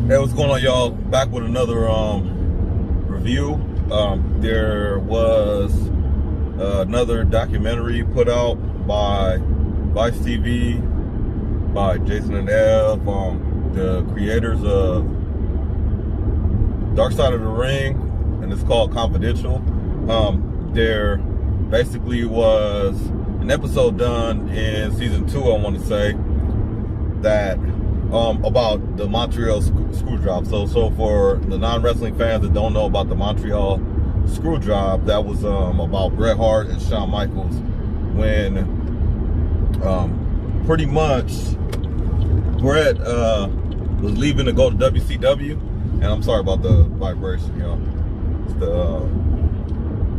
Hey, what's going on, y'all? Back with another review. There was another documentary put out by Vice TV by Jason and Ev, the creators of Dark Side of the Ring, and it's called Confidential. There basically was an episode done in season 2, I want to say, that about the Montreal Screwjob. So for the non-wrestling fans that don't know about the Montreal Screwjob, that was about Bret Hart and Shawn Michaels when pretty much Bret was leaving to go to WCW. And I'm sorry about the vibration, y'all. It's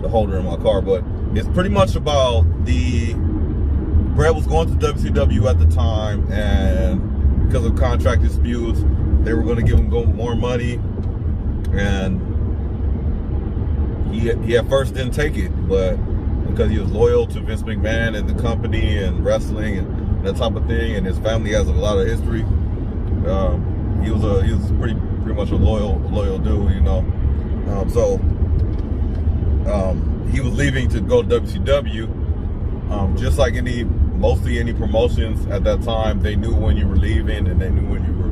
the holder in my car, but it's pretty much about Bret was going to WCW at the time, and because of contract disputes, they were going to give him more money, and he at first didn't take it, but because he was loyal to Vince McMahon and the company and wrestling and that type of thing, and his family has a lot of history, he was pretty much a loyal dude, you know. So he was leaving to go to WCW, just like mostly any promotions at that time. They knew when you were leaving and they knew when you were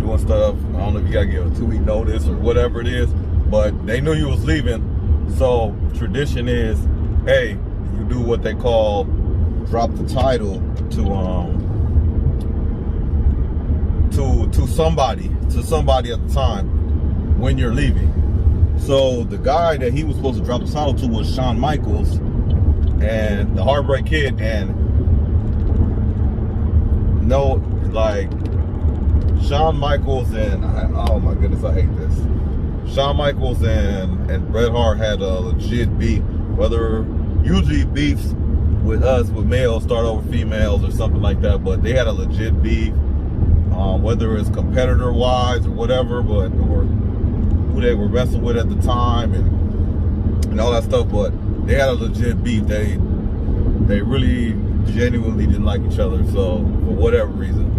doing stuff. I don't know if you gotta give a 2-week notice or whatever it is, but they knew you was leaving. So tradition is, hey, you do what they call drop the title to somebody at the time when you're leaving. So the guy that he was supposed to drop the title to was Shawn Michaels and the Heartbreak Kid, and no, like Shawn Michaels and oh my goodness, I hate this. Shawn Michaels and Bret Hart had a legit beef. Whether usually beefs with us with males start over females or something like that, but they had a legit beef. Whether it's competitor wise or whatever, or who they were messing with at the time and all that stuff, but they had a legit beef. They really genuinely didn't like each other, so for whatever reason.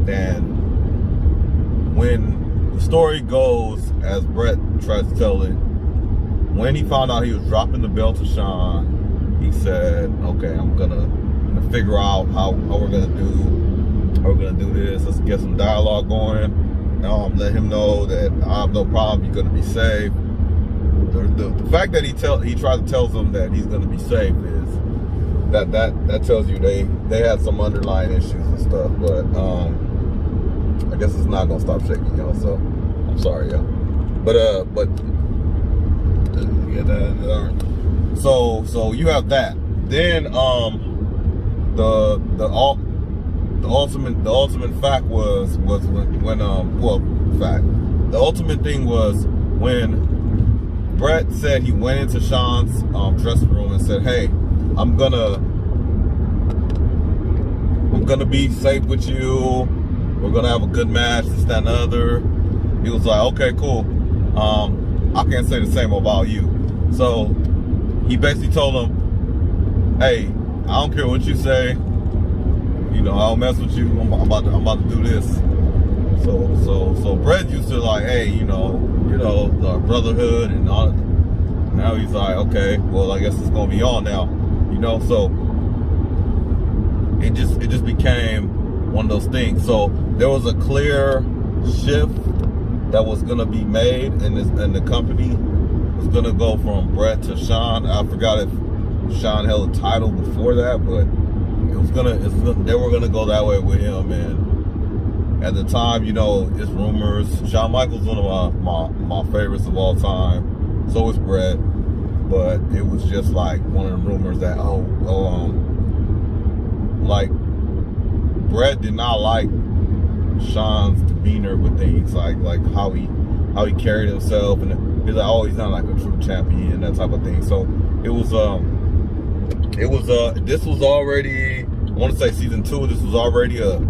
And when the story goes, as Bret tries to tell it, when he found out he was dropping the belt to Shawn, he said, okay, I'm gonna figure out how we're gonna do this. Let's get some dialogue going. Let him know that I have no problem, you're gonna be safe. The fact that he tries to tell them that he's gonna be safe is that tells you they had some underlying issues and stuff. But I guess it's not gonna stop shaking, y'all. So I'm sorry, y'all. But yeah, that. So you have that. Then the ultimate fact was when the ultimate thing was when Bret said he went into Shawn's dressing room and said, hey, I'm gonna be safe with you, we're gonna have a good match, this, that, and the other. He was like, okay, cool, I can't say the same about you. So he basically told him, hey, I don't care what you say, you know, I don't mess with you, I'm about to do this. So Bret used to like, hey, you know, the brotherhood and all. Now he's like, okay, well, I guess it's gonna be on now, you know. So it just became one of those things. So there was a clear shift that was gonna be made, and the company was gonna go from Bret to Shawn. I forgot if Shawn held a title before that, but they were gonna go that way with him. And at the time, you know, it's rumors. Shawn Michaels one of my favorites of all time. So is Bret, but it was just like one of the rumors that like Bret did not like Shawn's demeanor with things, like how he carried himself, and he's like, oh, he's not like a true champion and that type of thing. So this was already, I want to say season 2. This was already a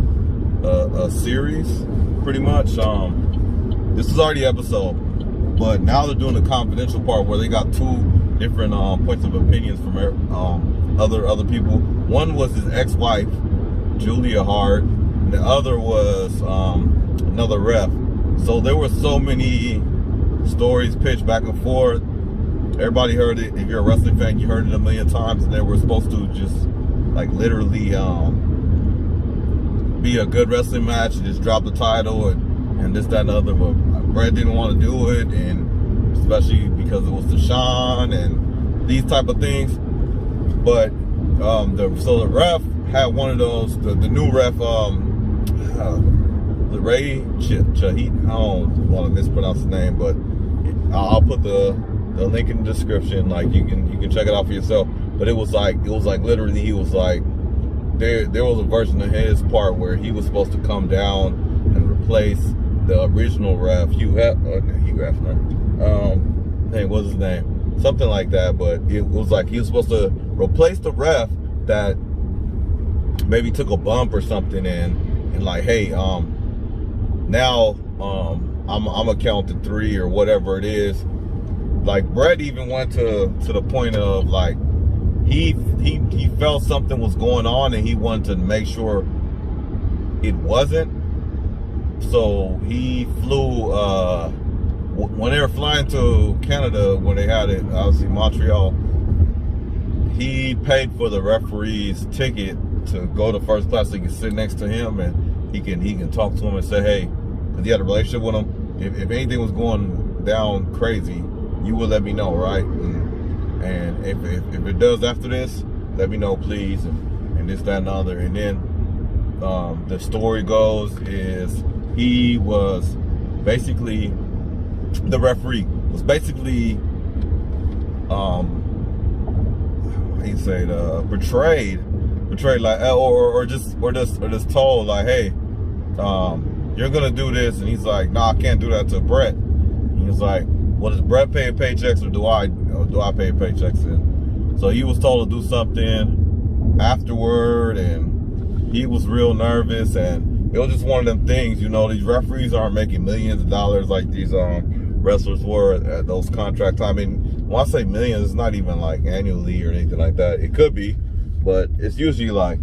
series, pretty much. This is already episode, but now they're doing the confidential part where they got 2 different points of opinions from other people. One was his ex-wife, Julie Hart, and the other was another ref. So there were so many stories pitched back and forth. Everybody heard it. If you're a wrestling fan, you heard it a million times. And they were supposed to just like literally be a good wrestling match and just drop the title and this, that, and the other. But Brett didn't want to do it, and especially because it was to Shawn and these type of things. But so the ref had one of those, the new ref, the Ray Chahit, I don't want to mispronounce his name, but I'll put the link in the description. Like you can check it out for yourself. But it was like literally he was like, there was a version of his part where he was supposed to come down and replace the original ref, Hugh Hefner. Hey, what's his name? Something like that. But it was like he was supposed to replace the ref that maybe took a bump or something, and like, hey, now I'm gonna count to 3 or whatever it is. Like Brett even went to the point of like he felt something was going on and he wanted to make sure it wasn't. So he flew when they were flying to Canada, when they had it, obviously Montreal, he paid for the referee's ticket to go to first class so he can sit next to him and he can talk to him and say, hey, because he had a relationship with him, if anything was going down crazy, you will let me know, right? And if it does after this, let me know, please, and this, that, and the other. And then the story goes is he was basically, the referee was basically betrayed like, or just told like, hey, you're gonna do this, and he's like, nah, I can't do that to Brett. And he's like, well, does Brett pay paychecks or do I pay paychecks? And so he was told to do something afterward, and he was real nervous, and it was just one of them things, you know, these referees aren't making millions of dollars like these wrestlers were at those contracts. I mean, when I say millions, it's not even like annually or anything like that. It could be, but it's usually like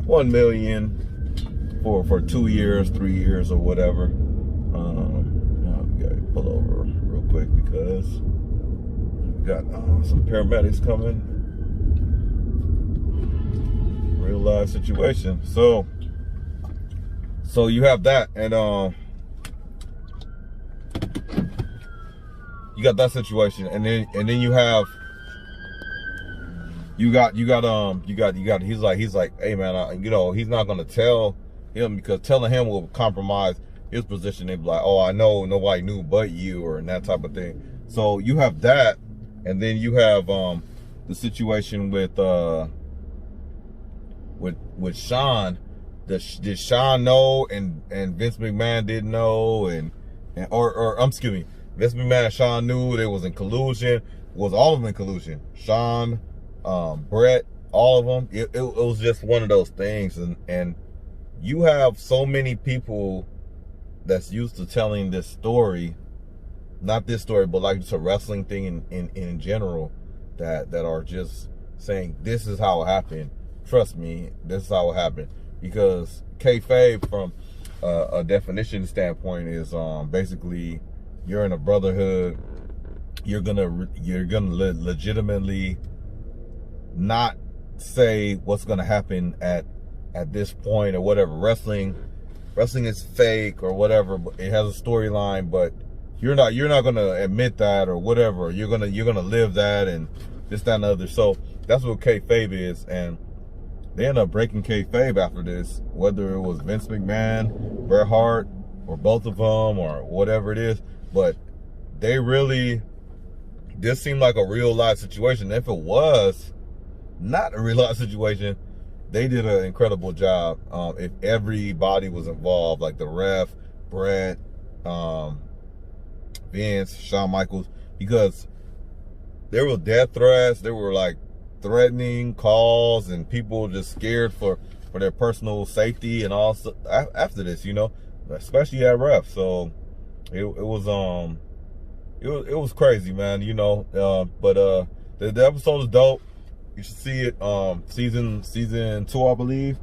1 million for 2 years, 3 years, or whatever. We gotta pull over real quick because we got some paramedics coming. Real life situation. So you have that, and you got that situation, and then you got he's like, hey man, you know, he's not gonna tell him because telling him will compromise his position. They'd be like, oh, I know nobody knew but you, or that type of thing. So you have that, and then you have the situation with Shawn. Did Shawn know and Vince McMahon didn't know, or excuse me, Vince McMahon and Shawn knew they was in collusion? Was all of them in collusion? Shawn, Brett, all of them. It was just one of those things, and you have so many people that's used to telling this story, not this story, but like just a wrestling thing in general, that are just saying this is how it happened. Trust me, this is how it happened. Because kayfabe, from a definition standpoint, is basically you're in a brotherhood. You're gonna legitimately not say what's gonna happen at this point or whatever. Wrestling is fake or whatever, but it has a storyline, but you're not gonna admit that or whatever. You're gonna live that and this, that, and the other. So that's what kayfabe is, and they end up breaking kayfabe after this, whether it was Vince McMahon, Bret Hart, or both of them, or whatever it is. But this seemed like a real life situation. If it was not a real life situation, they did an incredible job. If everybody was involved, like the ref, Brett, Vince, Shawn Michaels, because there were death threats, there were like threatening calls, and people just scared for their personal safety and all after this, you know, especially at ref. So it was crazy, man, you know. But the episode is dope. You should see it. Season 2, I believe.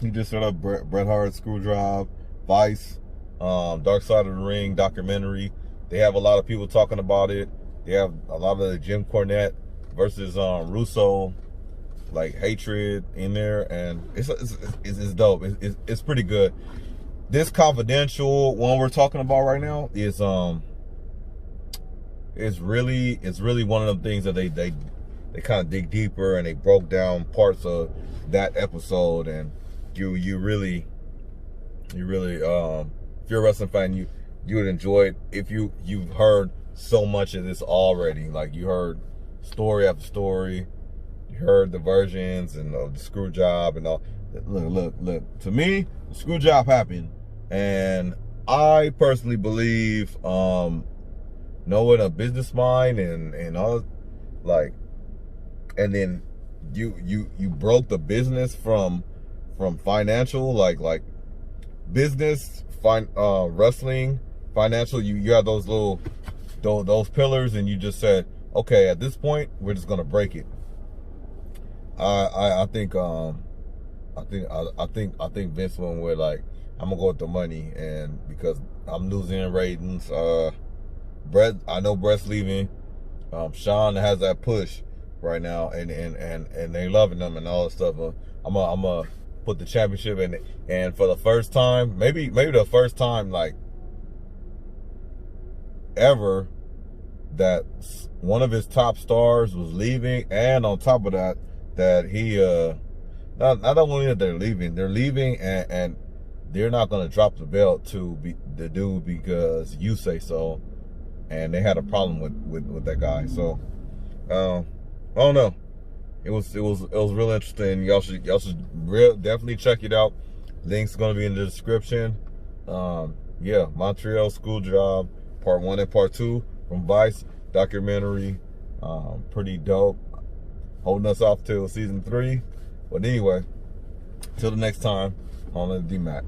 He just set up Bret Hart, Screwjob, Vice, Dark Side of the Ring documentary. They have a lot of people talking about it. They have a lot of the Jim Cornette versus Russo, like, hatred in there, and it's dope. It's pretty good. This confidential one we're talking about right now is it's really one of them things that they kind of dig deeper, and they broke down parts of that episode, and you really if you're a wrestling fan, you would enjoy it if you've heard so much of this already. Like, you heard story after story, you heard the versions and the screw job and all. Look, to me, the screw job happened, and I personally believe knowing a business mind and all, like, and then you broke the business from financial, like business, wrestling, financial. You have those little those pillars, and you just said, okay, at this point we're just gonna break it. I think Vince went with, like, I'm gonna go with the money, and because I'm losing ratings. Brett, I know Brett's leaving. Shawn has that push right now, and they loving them and all that stuff. I'm gonna put the championship in it, and for the first time, maybe the first time, like, ever, that one of his top stars was leaving, and on top of that he not only that they're leaving, and they're not gonna drop the belt to the dude because you say so, and they had a problem with that guy. So I don't know. It was real interesting. Y'all should definitely check it out. Link's gonna be in the description. Yeah, Montreal Screwjob Part 1 and Part 2 from Vice documentary. Pretty dope. Holding us off till season 3. But anyway, till the next time, on the DMAC.